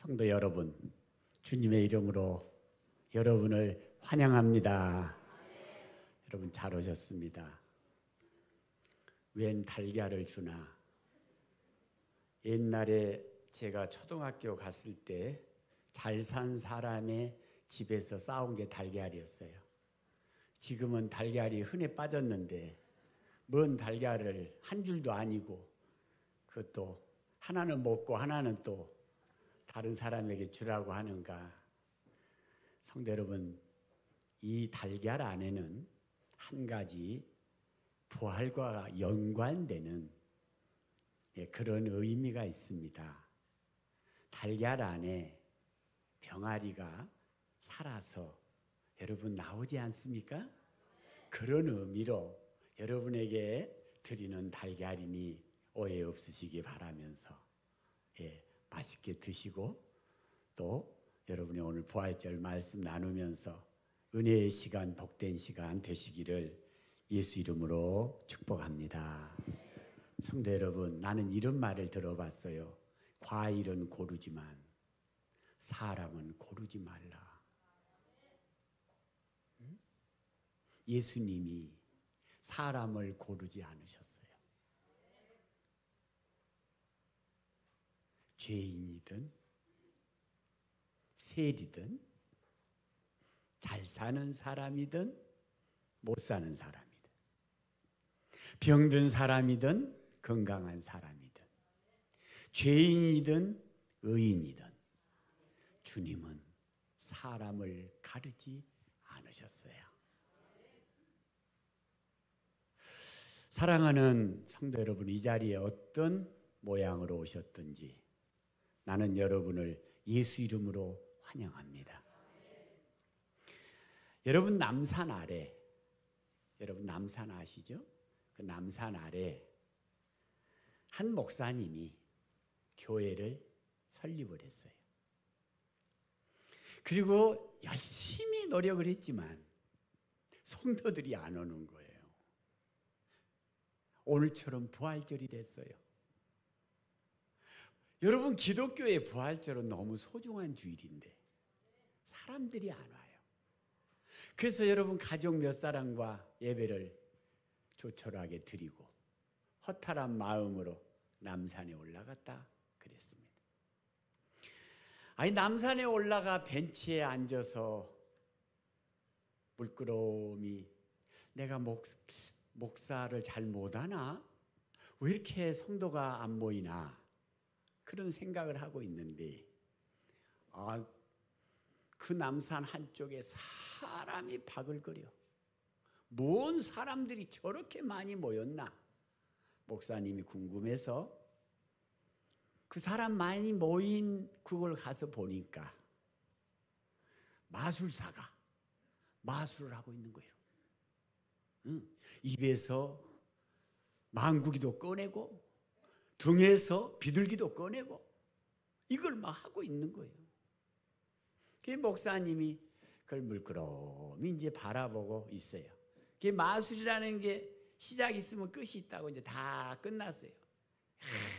성도 여러분, 주님의 이름으로 여러분을 환영합니다. 여러분 잘 오셨습니다. 웬 달걀을 주나? 옛날에 제가 초등학교 갔을 때 잘 산 사람의 집에서 싸운 게 달걀이었어요. 지금은 달걀이 흔해 빠졌는데 먼 달걀을 한 줄도 아니고 그것도 하나는 먹고 하나는 또 다른 사람에게 주라고 하는가. 성도 여러분, 이 달걀 안에는 한 가지 부활과 연관되는 그런 의미가 있습니다. 달걀 안에 병아리가 살아서 여러분 나오지 않습니까? 그런 의미로 여러분에게 드리는 달걀이니 오해 없으시기 바라면서 맛있게 드시고 또 여러분이 오늘 부활절 말씀 나누면서 은혜의 시간, 복된 시간 되시기를 예수 이름으로 축복합니다. 성도 여러분, 나는 이런 말을 들어봤어요. 과일은 고르지만 사람은 고르지 말라. 예수님이 사람을 고르지 않으셨어요. 죄인이든 세리든 잘 사는 사람이든 못 사는 사람이든 병든 사람이든 건강한 사람이든 죄인이든 의인이든 주님은 사람을 가르지 않으셨어요. 사랑하는 성도 여러분, 이 자리에 어떤 모양으로 오셨든지 나는 여러분을 예수 이름으로 환영합니다. 여러분 남산 아래, 여러분 남산 아시죠? 그 남산 아래 한 목사님이 교회를 설립을 했어요. 그리고 열심히 노력을 했지만 성도들이 안 오는 거예요. 오늘처럼 부활절이 됐어요. 여러분, 기독교의 부활절은 너무 소중한 주일인데 사람들이 안 와요. 그래서 여러분 가족 몇 사람과 예배를 조촐하게 드리고 허탈한 마음으로 남산에 올라갔다 그랬습니다. 아니, 남산에 올라가 벤치에 앉아서 물끄러미 내가 목사를 잘 못하나? 왜 이렇게 성도가 안 모이나? 그런 생각을 하고 있는데 그 남산 한쪽에 사람이 바글거려. 뭔 사람들이 저렇게 많이 모였나? 목사님이 궁금해서 그 사람 많이 모인 그걸 가서 보니까 마술사가 마술을 하고 있는 거예요. 입에서 망구기도 꺼내고 등에서 비둘기도 꺼내고 이걸 막 하고 있는 거예요. 그 목사님이 그걸 물끄러미 이제 바라보고 있어요. 그 마술이라는 게 시작 있으면 끝이 있다고 이제 다 끝났어요.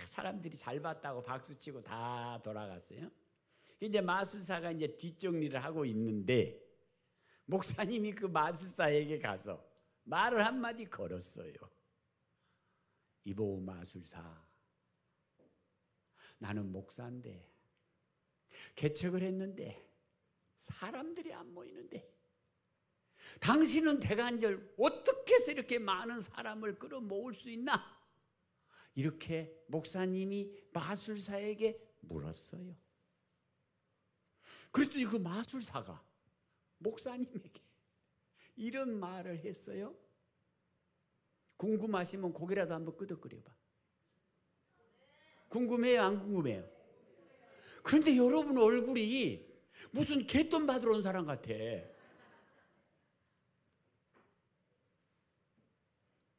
사람들이 잘 봤다고 박수치고 다 돌아갔어요. 이제 마술사가 이제 뒷정리를 하고 있는데 목사님이 그 마술사에게 가서 말을 한마디 걸었어요. 이보 마술사, 나는 목사인데 개척을 했는데 사람들이 안 모이는데 당신은 대간절 어떻게 해서 이렇게 많은 사람을 끌어모을 수 있나? 이렇게 목사님이 마술사에게 물었어요. 그랬더니 그 마술사가 목사님에게 이런 말을 했어요. 궁금하시면 고개라도 한번 끄덕거려봐. 궁금해요, 안 궁금해요? 그런데 여러분 얼굴이 무슨 개돈 받으러 온 사람 같아.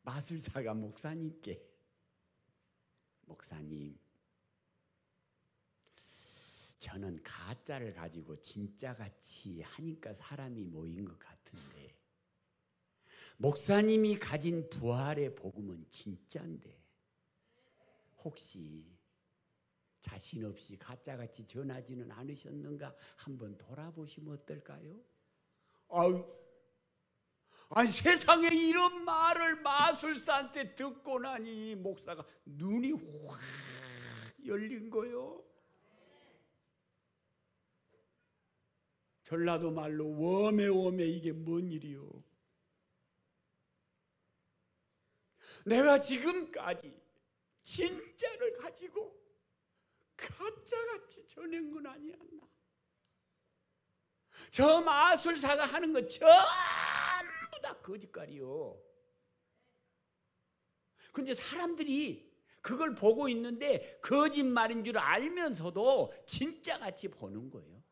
마술사가 목사님께, 목사님, 저는 가짜를 가지고 진짜같이 하니까 사람이 모인 것 같은데 목사님이 가진 부활의 복음은 진짜인데 혹시 자신 없이 가짜같이 전하지는 않으셨는가 한번 돌아보시면 어떨까요? 아니 세상에 이런 말을 마술사한테 듣고 나니 목사가 눈이 확 열린 거요. 전라도 말로 웜에 이게 뭔 일이요? 내가 지금까지 진짜를 가지고 가짜같이 전한 건 아니었나? 저 마술사가 하는 거 전부 다 거짓말이요. 그런데 사람들이 그걸 보고 있는데 거짓말인 줄 알면서도 진짜같이 보는 거예요.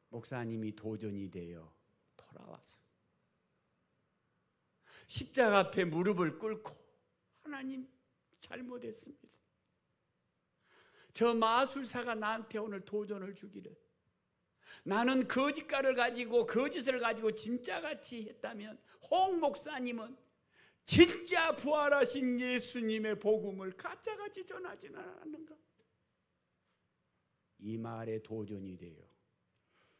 목사님이 도전이 되어 돌아와서 십자가 앞에 무릎을 꿇고 하나님 잘못했습니다. 저 마술사가 나한테 오늘 도전을 주기를 나는 거짓말을 가지고 거짓을 가지고 진짜같이 했다면 홍 목사님은 진짜 부활하신 예수님의 복음을 가짜같이 전하지는 않았는가? 이 말에 도전이 돼요.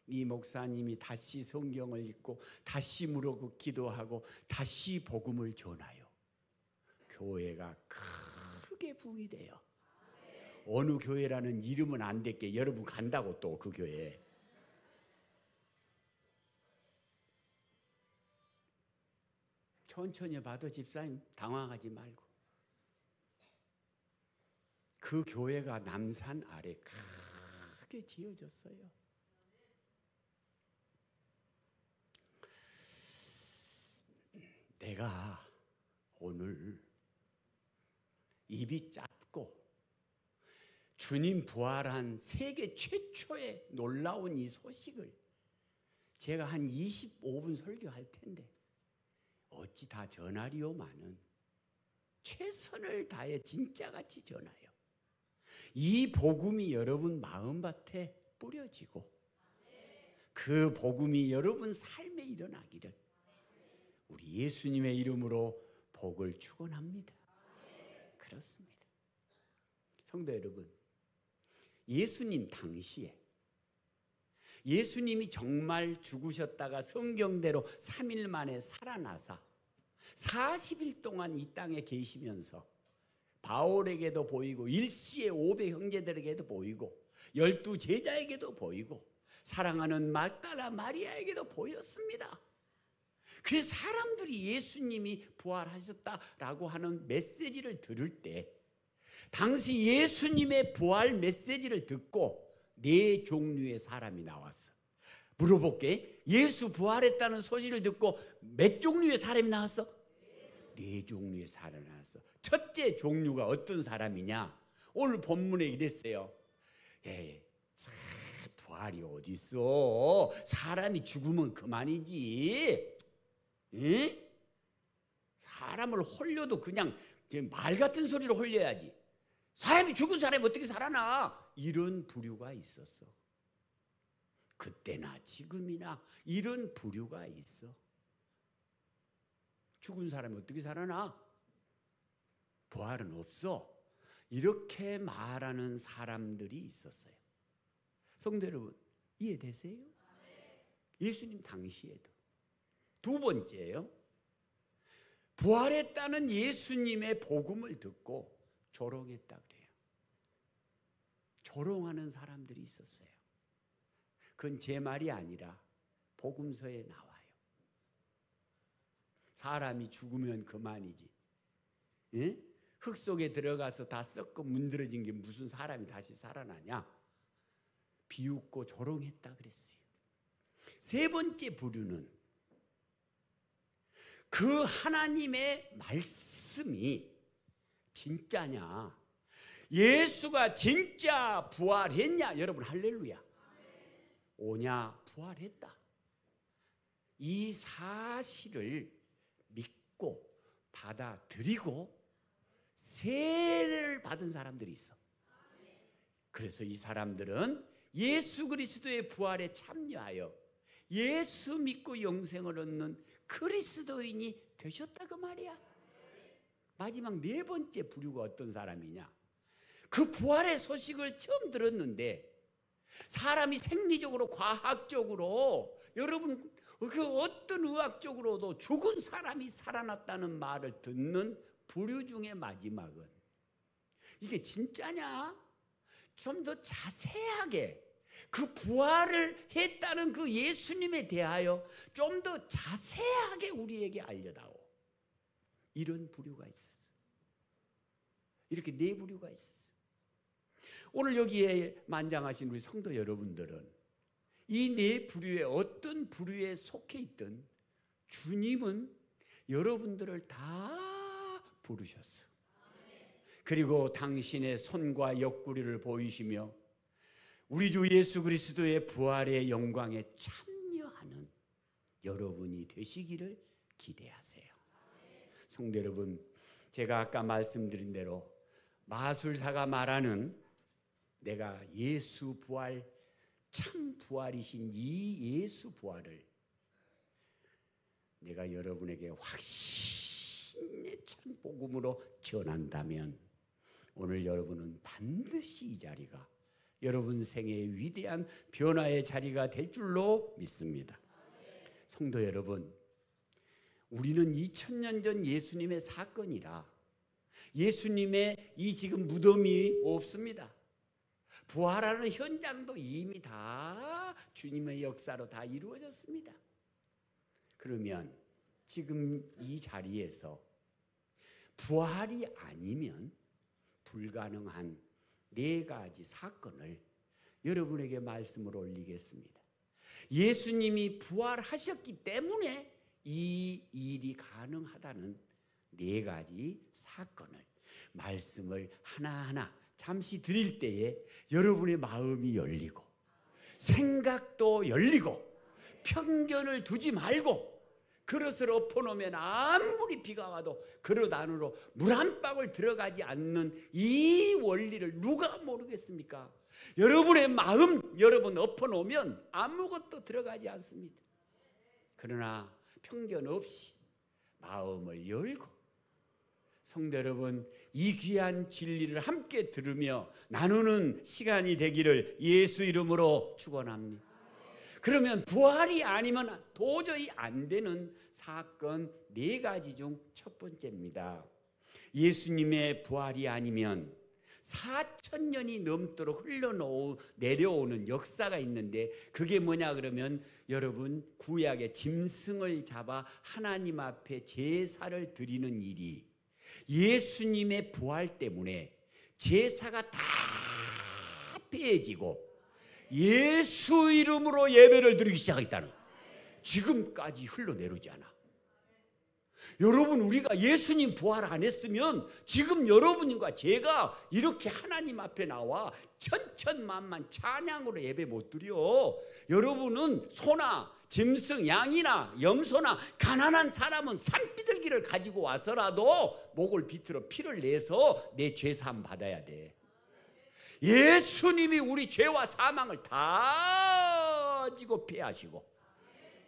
이 목사님이 다시 성경을 읽고 다시 물어고 기도하고 다시 복음을 전하여 교회가 크게 부흥이 돼요. 어느 교회라는 이름은 안 될게 여러분 간다고 또 그 교회. 천천히 봐도 집사님 당황하지 말고. 그 교회가 남산 아래 크게 지어졌어요. 내가 오늘 입이 짧고 주님 부활한 세계 최초의 놀라운 이 소식을 제가 한 25분 설교할 텐데 어찌 다 전하리오마는 최선을 다해 진짜같이 전하여 이 복음이 여러분 마음밭에 뿌려지고 그 복음이 여러분 삶에 일어나기를 우리 예수님의 이름으로 복을 축원합니다. 그렇습니다. 성도 여러분, 예수님 당시에 예수님이 정말 죽으셨다가 성경대로 3일 만에 살아나사 40일 동안 이 땅에 계시면서 바울에게도 보이고 일시의 500 형제들에게도 보이고 12 제자에게도 보이고 사랑하는 막달라 마리아에게도 보였습니다. 그 사람들이 예수님이 부활하셨다라고 하는 메시지를 들을 때 당시 예수님의 부활 메시지를 듣고 네 종류의 사람이 나왔어. 물어볼게. 예수 부활했다는 소식을 듣고 몇 종류의 사람이 나왔어? 네 종류의 사람이 나왔어. 첫째 종류가 어떤 사람이냐? 오늘 본문에 이랬어요. 부활이 어디 있어? 사람이 죽으면 그만이지. 에? 사람을 홀려도 그냥 말 같은 소리로 홀려야지. 사람이 죽은 사람이 어떻게 살아나? 이런 부류가 있었어. 그때나 지금이나 이런 부류가 있어. 죽은 사람이 어떻게 살아나? 부활은 없어. 이렇게 말하는 사람들이 있었어요. 성도 여러분, 이해되세요? 예수님 당시에도. 두 번째요. 부활했다는 예수님의 복음을 듣고 조롱했다 그래요. 조롱하는 사람들이 있었어요. 그건 제 말이 아니라 복음서에 나와요. 사람이 죽으면 그만이지. 예? 흙 속에 들어가서 다 썩고 문드러진 게 무슨 사람이 다시 살아나냐? 비웃고 조롱했다 그랬어요. 세 번째 부류는 그 하나님의 말씀이 진짜냐? 예수가 진짜 부활했냐? 여러분 할렐루야. 오냐? 부활했다. 이 사실을 믿고 받아들이고 세례를 받은 사람들이 있어. 그래서 이 사람들은 예수 그리스도의 부활에 참여하여 예수 믿고 영생을 얻는 그리스도인이 되셨다 그 말이야. 마지막 네 번째 부류가 어떤 사람이냐? 그 부활의 소식을 처음 들었는데 사람이 생리적으로 과학적으로 여러분 그 어떤 의학적으로도 죽은 사람이 살아났다는 말을 듣는 부류 중의 마지막은 이게 진짜냐? 좀 더 자세하게 그 부활을 했다는 그 예수님에 대하여 좀 더 자세하게 우리에게 알려다오. 이런 부류가 있었어요. 이렇게 네 부류가 있었어요. 오늘 여기에 만장하신 우리 성도 여러분들은 이 네 부류의 어떤 부류에 속해 있든 주님은 여러분들을 다 부르셨어. 그리고 당신의 손과 옆구리를 보이시며 우리 주 예수 그리스도의 부활의 영광에 참여하는 여러분이 되시기를 기대하세요. 성도 여러분, 제가 아까 말씀드린 대로 마술사가 말하는 내가 예수 부활, 참 부활이신 이 예수 부활을 내가 여러분에게 확신의 참 복음으로 전한다면 오늘 여러분은 반드시 이 자리가 여러분 생애의 위대한 변화의 자리가 될 줄로 믿습니다. 성도 여러분, 우리는 2000년 전 예수님의 사건이라 예수님의 이 지금 무덤이 없습니다. 부활하는 현장도 이미 다 주님의 역사로 다 이루어졌습니다. 그러면 지금 이 자리에서 부활이 아니면 불가능한 네 가지 사건을 여러분에게 말씀으로 올리겠습니다. 예수님이 부활하셨기 때문에 이 일이 가능하다는 네 가지 사건을 말씀을 하나하나 잠시 드릴 때에 여러분의 마음이 열리고 생각도 열리고 편견을 두지 말고 그릇을 엎어놓으면 아무리 비가 와도 그릇 안으로 물 한 방울 들어가지 않는 이 원리를 누가 모르겠습니까? 여러분의 마음 여러분 엎어놓으면 아무것도 들어가지 않습니다. 그러나 편견 없이 마음을 열고 성도 여러분, 이 귀한 진리를 함께 들으며 나누는 시간이 되기를 예수 이름으로 축원합니다. 그러면 부활이 아니면 도저히 안 되는 사건 네 가지 중 첫 번째입니다. 예수님의 부활이 아니면 4000년이 넘도록 내려오는 역사가 있는데 그게 뭐냐 그러면 여러분 구약의 짐승을 잡아 하나님 앞에 제사를 드리는 일이 예수님의 부활 때문에 제사가 다 폐해지고 예수 이름으로 예배를 드리기 시작했다는 지금까지 흘러내리지 않아. 여러분 우리가 예수님 부활 안 했으면 지금 여러분과 제가 이렇게 하나님 앞에 나와 천천만만 찬양으로 예배 못 드려. 여러분은 소나 짐승, 양이나 염소나 가난한 사람은 산비둘기를 가지고 와서라도 목을 비틀어 피를 내서 내 죄사함 받아야 돼. 예수님이 우리 죄와 사망을 다 지고 폐하시고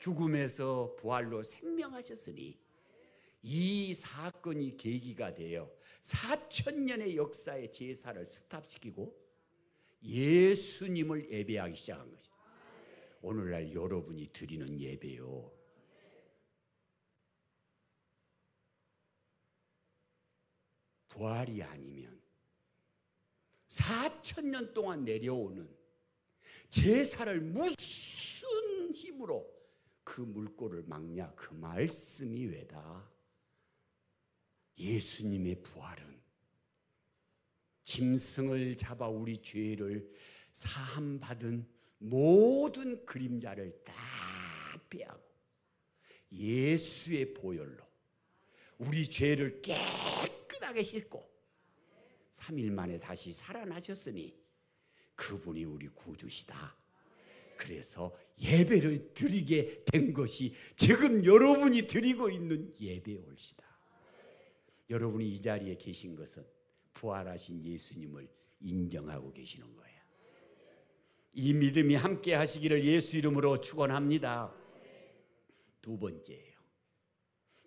죽음에서 부활로 생명하셨으니 이 사건이 계기가 되어 4000년의 역사의 제사를 스탑시키고 예수님을 예배하기 시작한 것입니다. 오늘날 여러분이 드리는 예배요. 부활이 아니면 4000년 동안 내려오는 제사를 무슨 힘으로 그 물꼬를 막냐? 그 말씀이 왜다? 예수님의 부활은 짐승을 잡아 우리 죄를 사함받은 모든 그림자를 다 빼하고 예수의 보혈로 우리 죄를 깨끗하게 씻고 3일 만에 다시 살아나셨으니 그분이 우리 구주시다. 그래서 예배를 드리게 된 것이 지금 여러분이 드리고 있는 예배올시다. 여러분이 이 자리에 계신 것은 부활하신 예수님을 인정하고 계시는 거예요. 이 믿음이 함께 하시기를 예수 이름으로 축원합니다. 두 번째예요.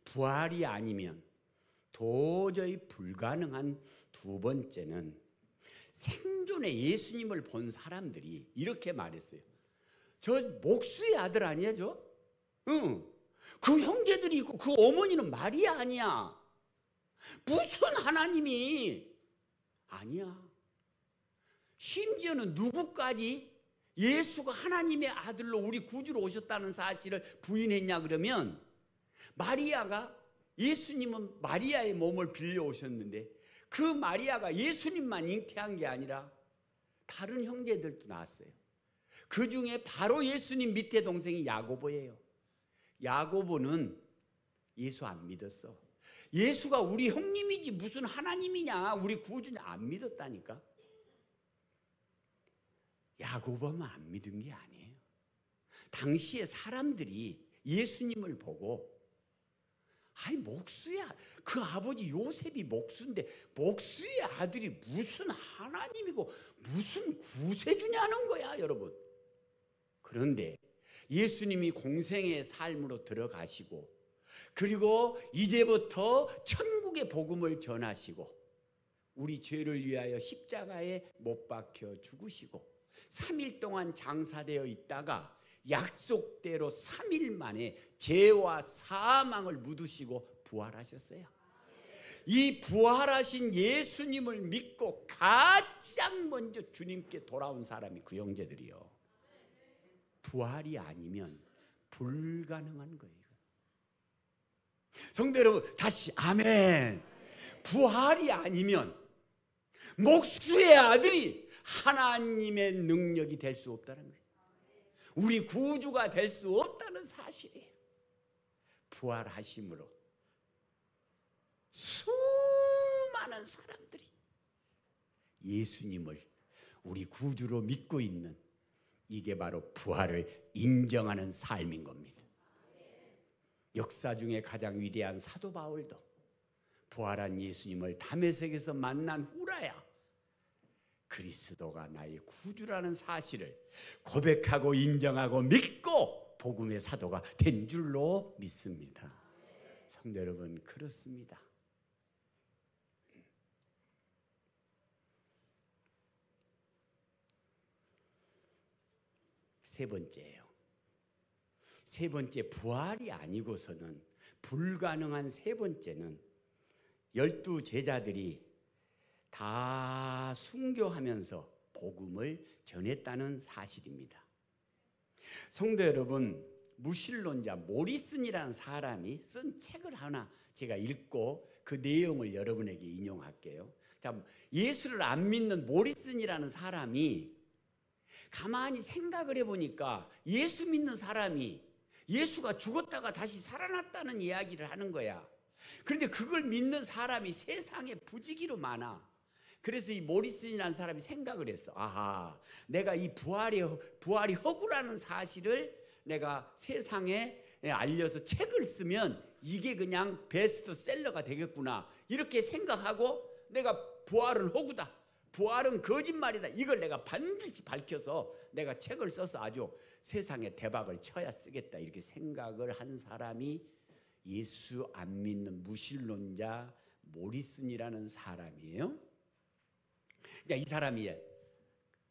부활이 아니면 도저히 불가능한 두 번째는 생존에 예수님을 본 사람들이 이렇게 말했어요. 저 목수의 아들 아니야 저? 응. 그 형제들이 있고 그 어머니는 마리아 아니야. 무슨 하나님이 아니야. 심지어는 누구까지 예수가 하나님의 아들로 우리 구주로 오셨다는 사실을 부인했냐 그러면 마리아가 예수님은 마리아의 몸을 빌려 오셨는데 그 마리아가 예수님만 잉태한 게 아니라 다른 형제들도 낳았어요. 그 중에 바로 예수님 밑에 동생이 야고보예요. 야고보는 예수 안 믿었어. 예수가 우리 형님이지 무슨 하나님이냐 우리 구주냐 안 믿었다니까. 야고보만 안 믿은 게 아니에요. 당시에 사람들이 예수님을 보고 아이 목수야 그 아버지 요셉이 목수인데 목수의 아들이 무슨 하나님이고 무슨 구세주냐는 거야 여러분. 그런데 예수님이 공생의 삶으로 들어가시고 그리고 이제부터 천국의 복음을 전하시고 우리 죄를 위하여 십자가에 못 박혀 죽으시고 3일 동안 장사되어 있다가 약속대로 3일 만에 죄와 사망을 묻으시고 부활하셨어요. 이 부활하신 예수님을 믿고 가장 먼저 주님께 돌아온 사람이 그 형제들이요. 부활이 아니면 불가능한 거예요. 성도 여러분 다시 아멘. 부활이 아니면 목수의 아들이 하나님의 능력이 될 수 없다는 거예요. 우리 구주가 될 수 없다는 사실이에요. 부활하심으로 수많은 사람들이 예수님을 우리 구주로 믿고 있는 이게 바로 부활을 인정하는 삶인 겁니다. 역사 중에 가장 위대한 사도 바울도 부활한 예수님을 다메섹에서 만난 후라야 그리스도가 나의 구주라는 사실을 고백하고 인정하고 믿고 복음의 사도가 된 줄로 믿습니다. 성도 여러분 그렇습니다. 세 번째예요. 세 번째 부활이 아니고서는 불가능한 세 번째는 12 제자들이 다 순교하면서 복음을 전했다는 사실입니다. 성도 여러분 무신론자 모리슨이라는 사람이 쓴 책을 하나 제가 읽고 그 내용을 여러분에게 인용할게요. 자, 예수를 안 믿는 모리슨이라는 사람이 가만히 생각을 해보니까 예수 믿는 사람이 예수가 죽었다가 다시 살아났다는 이야기를 하는 거야. 그런데 그걸 믿는 사람이 세상에 부지기로 많아. 그래서 이 모리슨이라는 사람이 생각을 했어. 아하, 내가 이 부활이 허구라는 사실을 내가 세상에 알려서 책을 쓰면 이게 그냥 베스트셀러가 되겠구나. 이렇게 생각하고 내가 부활은 허구다. 부활은 거짓말이다. 이걸 내가 반드시 밝혀서 내가 책을 써서 아주 세상에 대박을 쳐야 쓰겠다. 이렇게 생각을 한 사람이 예수 안 믿는 무신론자 모리슨이라는 사람이에요. 이 사람이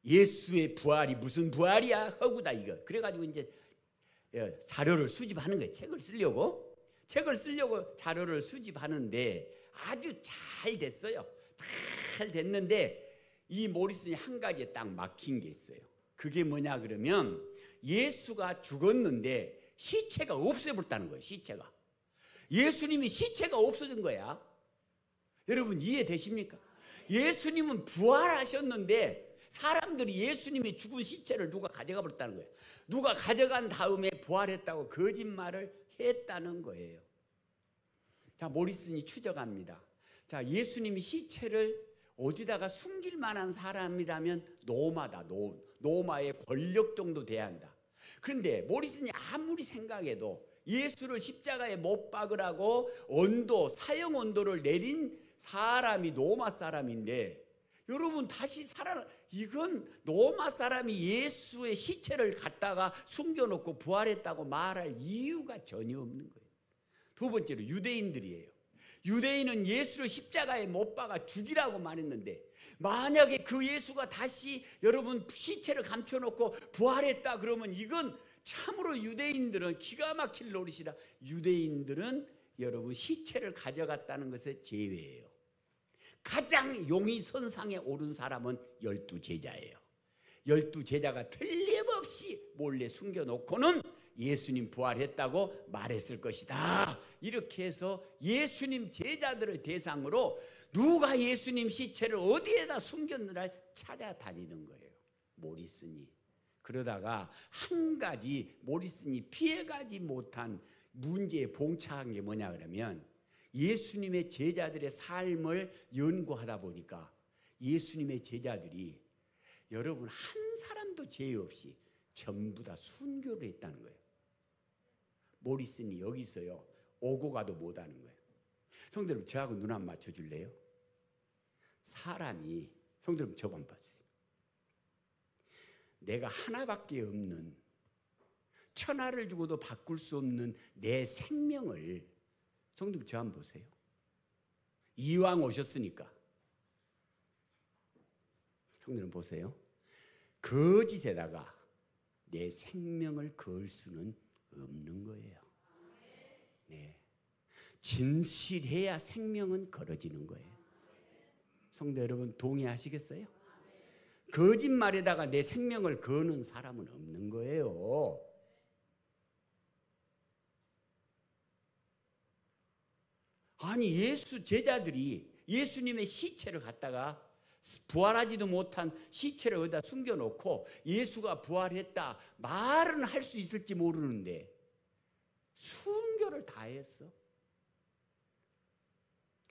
예수의 부활이 무슨 부활이야? 허구다 이거. 그래가지고 이제 자료를 수집하는 거예요. 책을 쓰려고 자료를 수집하는데 아주 잘 됐어요. 잘 됐는데 이 모리슨이 한 가지에 딱 막힌 게 있어요. 그게 뭐냐 그러면 예수가 죽었는데 시체가 없애버렸다는 거예요. 시체가. 예수님이 시체가 없어진 거야. 여러분 이해되십니까? 예수님은 부활하셨는데 사람들이 예수님이 죽은 시체를 누가 가져가 버렸다는 거예요. 누가 가져간 다음에 부활했다고 거짓말을 했다는 거예요. 자, 모리슨이 추적합니다. 자, 예수님이 시체를 어디다가 숨길 만한 사람이라면 노마다. 노마의 권력 정도 돼야 한다. 그런데 모리슨이 아무리 생각해도 예수를 십자가에 못 박으라고 사형 온도를 내린 사람이 로마 사람인데 여러분 다시 이건 로마 사람이 예수의 시체를 갖다가 숨겨놓고 부활했다고 말할 이유가 전혀 없는 거예요. 두 번째로 유대인들이에요. 유대인은 예수를 십자가에 못 박아 죽이라고 말했는데 만약에 그 예수가 다시 여러분 시체를 감춰놓고 부활했다 그러면 이건 참으로 유대인들은 기가 막힐 노릇이라. 유대인들은 여러분 시체를 가져갔다는 것의 제외예요. 가장 용의 선상에 오른 사람은 12제자예요. 12제자가 틀림없이 몰래 숨겨놓고는 예수님 부활했다고 말했을 것이다. 이렇게 해서 예수님 제자들을 대상으로 누가 예수님 시체를 어디에다 숨겼느냐 찾아다니는 거예요. 모리슨이. 그러다가 한 가지 모리슨이 피해가지 못한 문제에 봉착한 게 뭐냐 그러면 예수님의 제자들의 삶을 연구하다 보니까 예수님의 제자들이 여러분 한 사람도 죄 없이 전부 다 순교를 했다는 거예요. 모리슨이 여기서요 오고 가도 못하는 거예요. 성도 여러분 저하고 눈 한 맞춰줄래요? 사람이 성도 여러분 저 한번 봐주세요. 내가 하나밖에 없는 천하를 주고도 바꿀 수 없는 내 생명을 성도 여러분 저 한번 보세요. 이왕 오셨으니까 성도 여러분 보세요. 거짓에다가 내 생명을 걸 수는 없는 거예요. 네. 진실해야 생명은 걸어지는 거예요. 성도 여러분 동의하시겠어요? 거짓말에다가 내 생명을 거는 사람은 없는 거예요. 아니 예수 제자들이 예수님의 시체를 갖다가 부활하지도 못한 시체를 어디다 숨겨놓고 예수가 부활했다 말은 할 수 있을지 모르는데 순교를 다 했어.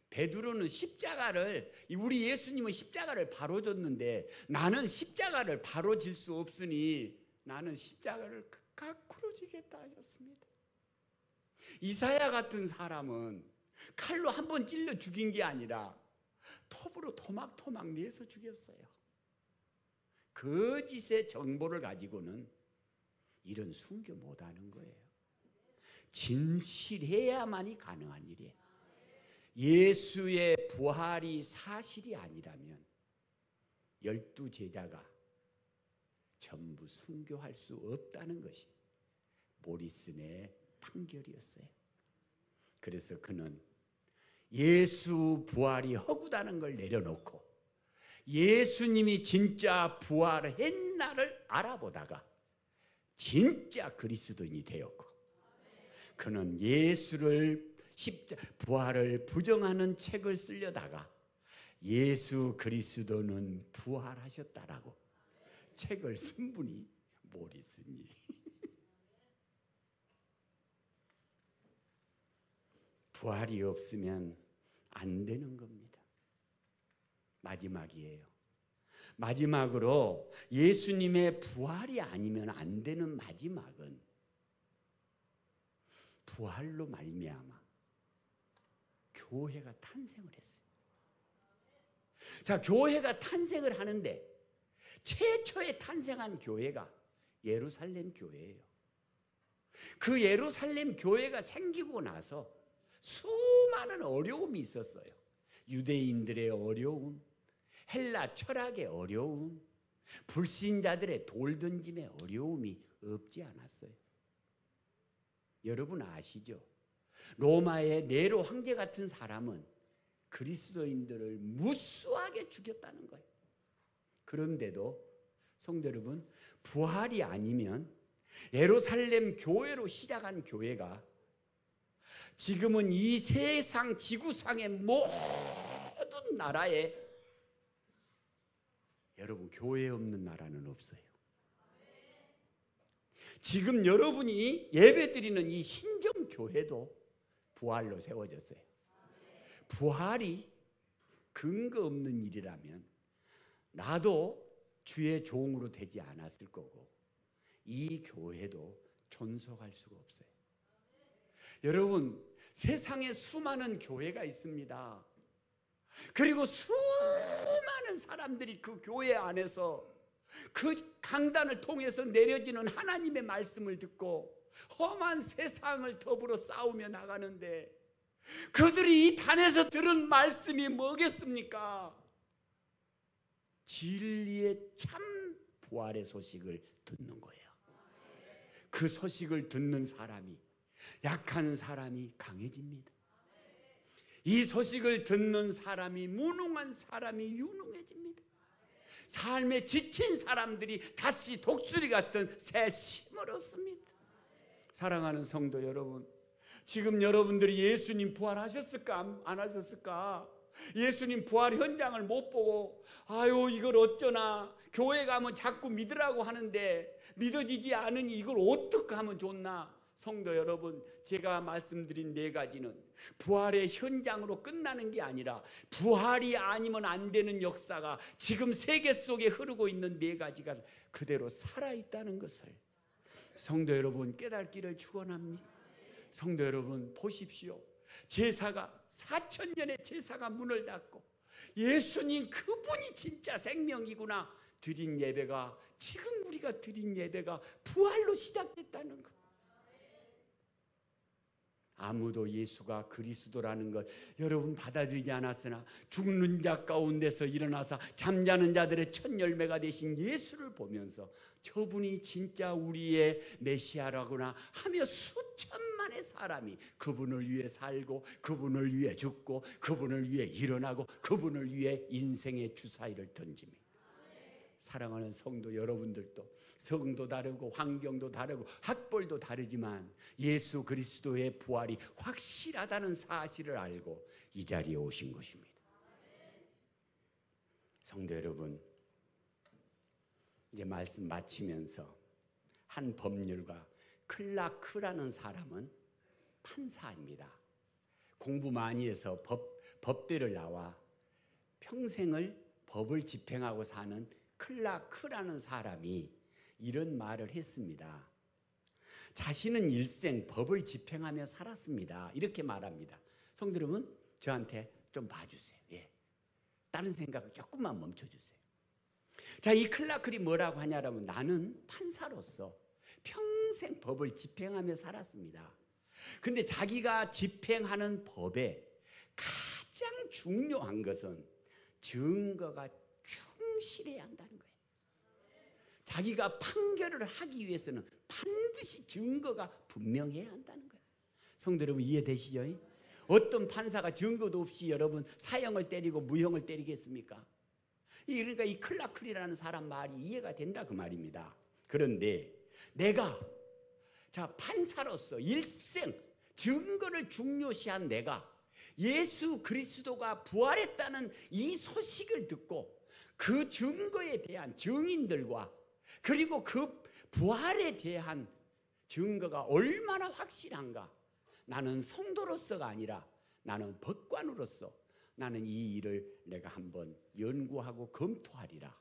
베드로는 십자가를 우리 예수님은 십자가를 바로 졌는데 나는 십자가를 바로 질 수 없으니 나는 십자가를 거꾸로 지겠다 하셨습니다. 이사야 같은 사람은 칼로 한 번 찔러 죽인 게 아니라 톱으로 토막토막 내서 죽였어요. 거짓의 정보를 가지고는 이런 순교 못하는 거예요. 진실해야만이 가능한 일이에요. 예수의 부활이 사실이 아니라면 12제자가 전부 순교할 수 없다는 것이 모리슨의 판결이었어요. 그래서 그는 예수 부활이 허구다는 걸 내려놓고 예수님이 진짜 부활했나를 알아보다가 진짜 그리스도인이 되었고 그는 예수를 부활을 부정하는 책을 쓰려다가 예수 그리스도는 부활하셨다라고 책을 쓴 분이 모리슨이. 부활이 없으면 안 되는 겁니다. 마지막이에요. 마지막으로 예수님의 부활이 아니면 안 되는 마지막은 부활로 말미암아 교회가 탄생을 했어요. 자, 교회가 탄생을 하는데 최초에 탄생한 교회가 예루살렘 교회예요. 그 예루살렘 교회가 생기고 나서 수많은 어려움이 있었어요. 유대인들의 어려움, 헬라 철학의 어려움, 불신자들의 돌던짐의 어려움이 없지 않았어요. 여러분 아시죠? 로마의 네로 황제 같은 사람은 그리스도인들을 무수하게 죽였다는 거예요. 그런데도 성도 여러분, 부활이 아니면 예루살렘 교회로 시작한 교회가 지금은 이 세상 지구상의 모든 나라에 여러분 교회 없는 나라는 없어요. 지금 여러분이 예배드리는 이 신정교회도 부활로 세워졌어요. 부활이 근거 없는 일이라면 나도 주의 종으로 되지 않았을 거고 이 교회도 존속할 수가 없어요. 여러분 세상에 수많은 교회가 있습니다. 그리고 수많은 사람들이 그 교회 안에서 그 강단을 통해서 내려지는 하나님의 말씀을 듣고 험한 세상을 더불어 싸우며 나가는데 그들이 이 단에서 들은 말씀이 뭐겠습니까? 진리의 참 부활의 소식을 듣는 거예요. 그 소식을 듣는 사람이, 약한 사람이 강해집니다. 이 소식을 듣는 사람이, 무능한 사람이 유능해집니다. 삶에 지친 사람들이 다시 독수리 같은 새 힘을 얻습니다. 사랑하는 성도 여러분, 지금 여러분들이 예수님 부활하셨을까 안 하셨을까? 예수님 부활 현장을 못 보고 아유 이걸 어쩌나, 교회 가면 자꾸 믿으라고 하는데 믿어지지 않으니 이걸 어떻게 하면 좋나? 성도 여러분, 제가 말씀드린 네 가지는 부활의 현장으로 끝나는 게 아니라 부활이 아니면 안 되는 역사가 지금 세계 속에 흐르고 있는 네 가지가 그대로 살아있다는 것을 성도 여러분 깨닫기를 축원합니다. 성도 여러분 보십시오. 제사가 4000년의 제사가 문을 닫고 예수님 그분이 진짜 생명이구나 드린 예배가, 지금 우리가 드린 예배가 부활로 시작됐다는 것. 아무도 예수가 그리스도라는 것 여러분 받아들이지 않았으나 죽는 자 가운데서 일어나서 잠자는 자들의 첫 열매가 되신 예수를 보면서 저분이 진짜 우리의 메시아라구나 하며 수천만의 사람이 그분을 위해 살고 그분을 위해 죽고 그분을 위해 일어나고 그분을 위해 인생의 주사위를 던집니다. 사랑하는 성도 여러분들도 성도 다르고 환경도 다르고 학벌도 다르지만 예수 그리스도의 부활이 확실하다는 사실을 알고 이 자리에 오신 것입니다. 성도 여러분, 이제 말씀 마치면서 한 법률가 클라크라는 사람은 판사입니다. 공부 많이 해서 법대를 나와 평생을 법을 집행하고 사는 클라크라는 사람이 이런 말을 했습니다. 자신은 일생 법을 집행하며 살았습니다. 이렇게 말합니다. 성도 여러분, 저한테 좀 봐주세요. 예. 다른 생각을 조금만 멈춰주세요. 자, 이 클라클이 뭐라고 하냐면 나는 판사로서 평생 법을 집행하며 살았습니다. 근데 자기가 집행하는 법에 가장 중요한 것은 증거가 충실해야 한다는 거예요. 자기가 판결을 하기 위해서는 반드시 증거가 분명해야 한다는 거예요. 성도 여러분 이해되시죠? 어떤 판사가 증거도 없이 여러분 사형을 때리고 무형을 때리겠습니까? 그러니까 이 클라클이라는 사람 말이 이해가 된다 그 말입니다. 그런데 내가 판사로서 일생 증거를 중요시한 내가 예수 그리스도가 부활했다는 이 소식을 듣고 그 증거에 대한 증인들과 그리고 그 부활에 대한 증거가 얼마나 확실한가, 나는 성도로서가 아니라 나는 법관으로서 나는 이 일을 내가 한번 연구하고 검토하리라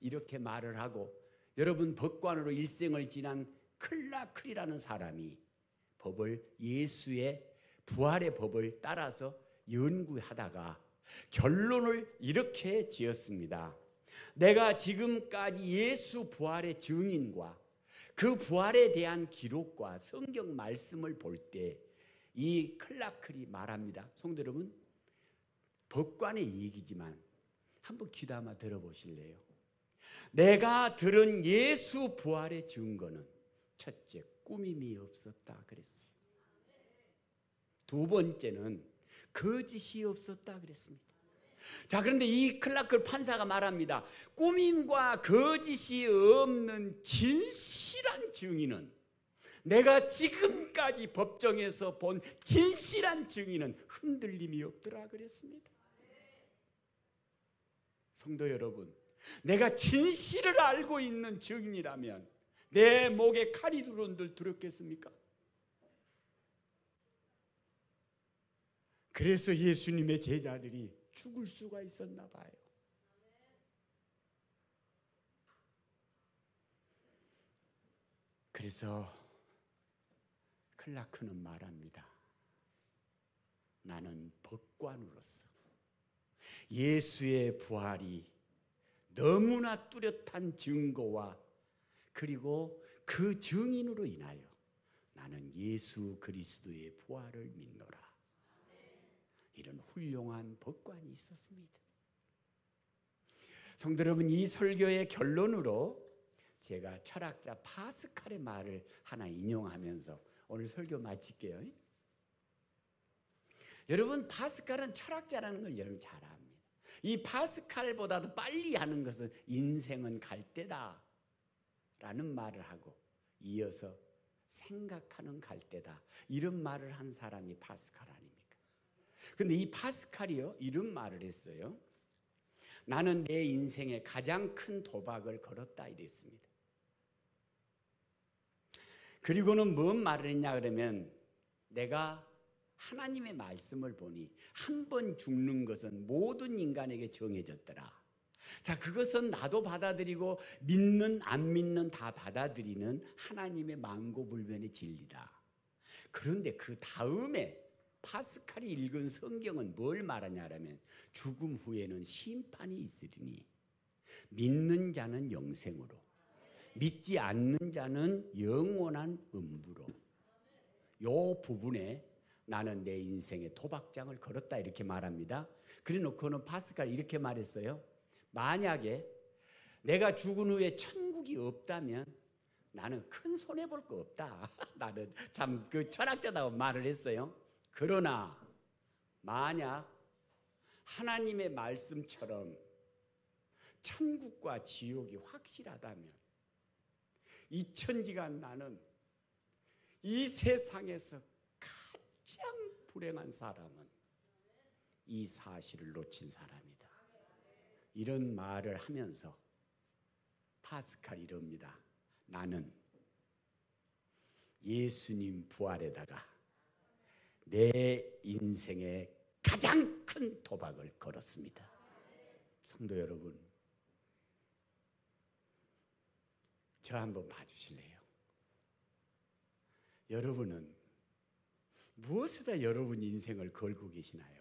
이렇게 말을 하고, 여러분 법관으로 일생을 지난 클라클이라는 사람이 법을, 예수의 부활의 법을 따라서 연구하다가 결론을 이렇게 지었습니다. 내가 지금까지 예수 부활의 증인과 그 부활에 대한 기록과 성경 말씀을 볼 때 이 클라클이 말합니다. 성도 여러분, 법관의 얘기지만 한번 귀담아 들어보실래요? 내가 들은 예수 부활의 증거는 첫째, 꾸밈이 없었다 그랬어요. 두 번째는 거짓이 없었다 그랬습니다. 자, 그런데 이 클라클 판사가 말합니다. 꾸밈과 거짓이 없는 진실한 증인은, 내가 지금까지 법정에서 본 진실한 증인은 흔들림이 없더라 그랬습니다. 성도 여러분, 내가 진실을 알고 있는 증인이라면 내 목에 칼이 들어온들 두렵겠습니까? 그래서 예수님의 제자들이 죽을 수가 있었나 봐요. 그래서 클라크는 말합니다. 나는 법관으로서 예수의 부활이 너무나 뚜렷한 증거와 그리고 그 증인으로 인하여 나는 예수 그리스도의 부활을 믿노라. 이런 훌륭한 법관이 있었습니다. 성도 여러분, 이 설교의 결론으로 제가 철학자 파스칼의 말을 하나 인용하면서 오늘 설교 마칠게요. 여러분, 파스칼은 철학자라는 걸 여러분 잘 압니다. 이 파스칼보다도 빨리 하는 것은 인생은 갈대다 라는 말을 하고 이어서 생각하는 갈대다 이런 말을 한 사람이 파스칼 아닙니까? 그런데 이 파스칼이요 이런 말을 했어요. 나는 내 인생에 가장 큰 도박을 걸었다 이랬습니다. 그리고는 뭔 말을 했냐 그러면 내가 하나님의 말씀을 보니 한 번 죽는 것은 모든 인간에게 정해졌더라. 자, 그것은 나도 받아들이고 믿는 안 믿는 다 받아들이는 하나님의 만고불변의 진리다. 그런데 그 다음에 파스칼이 읽은 성경은 뭘 말하냐면 죽음 후에는 심판이 있으리니 믿는 자는 영생으로 믿지 않는 자는 영원한 음부로. 요 부분에 나는 내 인생의 도박장을 걸었다 이렇게 말합니다. 그래 놓고는 파스칼이 이렇게 말했어요. 만약에 내가 죽은 후에 천국이 없다면 나는 큰 손해볼 거 없다. 나는 참 그 철학자다고 말을 했어요. 그러나 만약 하나님의 말씀처럼 천국과 지옥이 확실하다면 이천지간 나는 이 세상에서 가장 불행한 사람은 이 사실을 놓친 사람이다. 이런 말을 하면서 파스칼이 이럽니다. 나는 예수님 부활에다가 내 인생의 가장 큰 도박을 걸었습니다. 성도 여러분, 저 한번 봐주실래요? 여러분은 무엇에다 여러분 인생을 걸고 계시나요?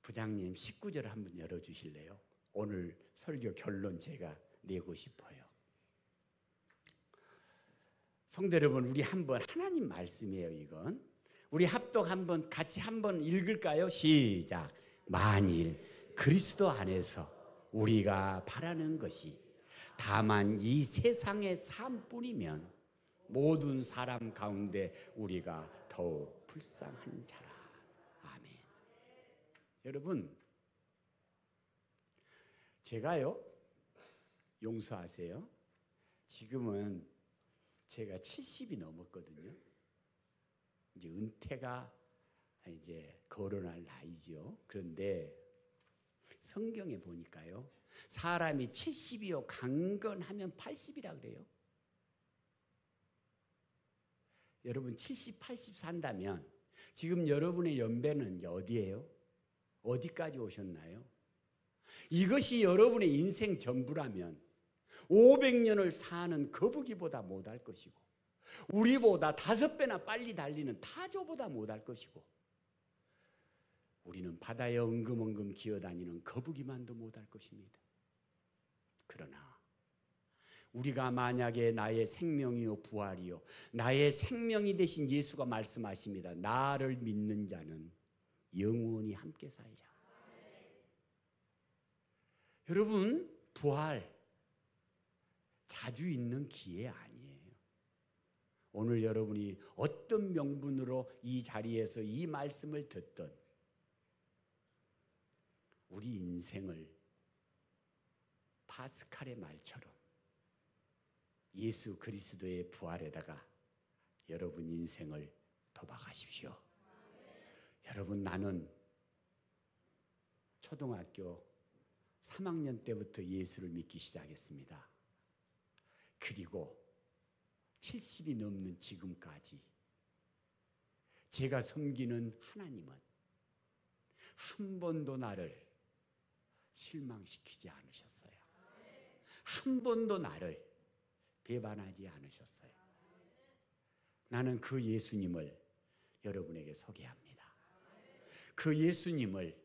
부장님 19절 한번 열어주실래요? 오늘 설교 결론 제가 내고 싶어요. 성도 여러분, 우리 한번 하나님 말씀이에요. 이건 우리 합독 한번 같이 한번 읽을까요? 시작. 만일 그리스도 안에서 우리가 바라는 것이 다만 이 세상의 삶뿐이면 모든 사람 가운데 우리가 더욱 불쌍한 자라. 아멘. 여러분, 제가요 용서하세요. 지금은 제가 70이 넘었거든요. 이제 은퇴가 이제 거론할 나이죠. 그런데 성경에 보니까요, 사람이 70이요 강건하면 80이라 그래요. 여러분 70, 80 산다면 지금 여러분의 연배는 어디예요? 어디까지 오셨나요? 이것이 여러분의 인생 전부라면 500년을 사는 거북이보다 못할 것이고 우리보다 5배나 빨리 달리는 타조보다 못할 것이고 우리는 바다에 엉금엉금 기어다니는 거북이만도 못할 것입니다. 그러나 우리가 만약에 나의 생명이요 부활이요 나의 생명이 되신 예수가 말씀하십니다. 나를 믿는 자는 영원히 함께 살자. 여러분, 부활 자주 있는 기회 아니에요. 오늘 여러분이 어떤 명분으로 이 자리에서 이 말씀을 듣든 우리 인생을 파스칼의 말처럼 예수 그리스도의 부활에다가 여러분 인생을 도박하십시오. 여러분, 나는 초등학교 3학년 때부터 예수를 믿기 시작했습니다. 그리고 70이 넘는 지금까지 제가 섬기는 하나님은 한 번도 나를 실망시키지 않으셨어요. 한 번도 나를 배반하지 않으셨어요. 나는 그 예수님을 여러분에게 소개합니다. 그 예수님을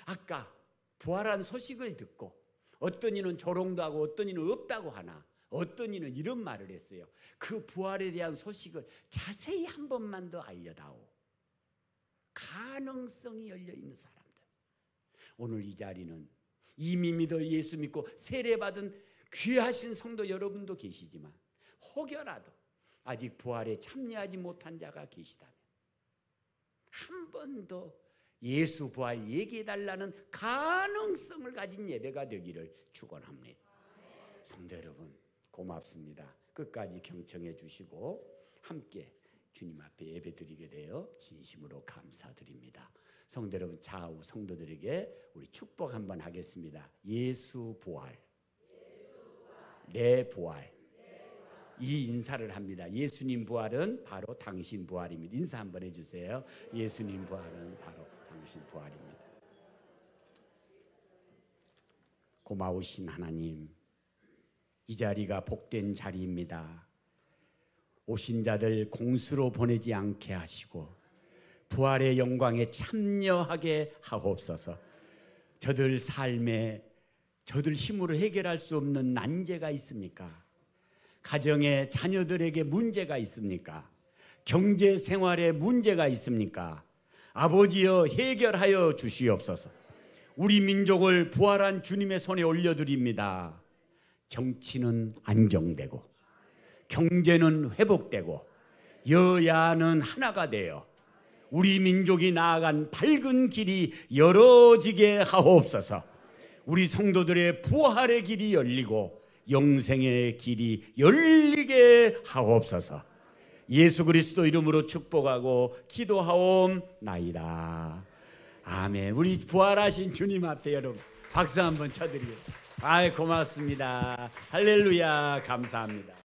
아까 부활한 소식을 듣고 어떤 이는 조롱도 하고 어떤 이는 없다고 하나 어떤 이는 이런 말을 했어요. 그 부활에 대한 소식을 자세히 한 번만 더 알려다오. 가능성이 열려있는 사람들. 오늘 이 자리는 이미 믿어 예수 믿고 세례받은 귀하신 성도 여러분도 계시지만 혹여라도 아직 부활에 참여하지 못한 자가 계시다면 한 번 더 예수 부활 얘기해달라는 가능성을 가진 예배가 되기를 축원합니다. 성도 여러분 고맙습니다. 끝까지 경청해 주시고 함께 주님 앞에 예배 드리게 되어 진심으로 감사드립니다. 성도 여러분 좌우 성도들에게 우리 축복 한번 하겠습니다. 예수 부활, 내 부활. 이 인사를 합니다. 예수님 부활은 바로 당신 부활입니다. 인사 한번 해주세요. 예수님 부활은 바로 당신 부활입니다. 고마우신 하나님, 이 자리가 복된 자리입니다. 오신 자들 공수로 보내지 않게 하시고 부활의 영광에 참여하게 하옵소서. 저들 삶에 저들 힘으로 해결할 수 없는 난제가 있습니까? 가정에 자녀들에게 문제가 있습니까? 경제 생활에 문제가 있습니까? 아버지여 해결하여 주시옵소서. 우리 민족을 부활한 주님의 손에 올려드립니다. 정치는 안정되고 경제는 회복되고 여야는 하나가 되어 우리 민족이 나아간 밝은 길이 열어지게 하옵소서. 우리 성도들의 부활의 길이 열리고 영생의 길이 열리게 하옵소서. 예수 그리스도 이름으로 축복하고 기도하옵나이다. 아멘. 우리 부활하신 주님 앞에 여러분 박수 한번 쳐드리고 고맙습니다. 할렐루야. 감사합니다.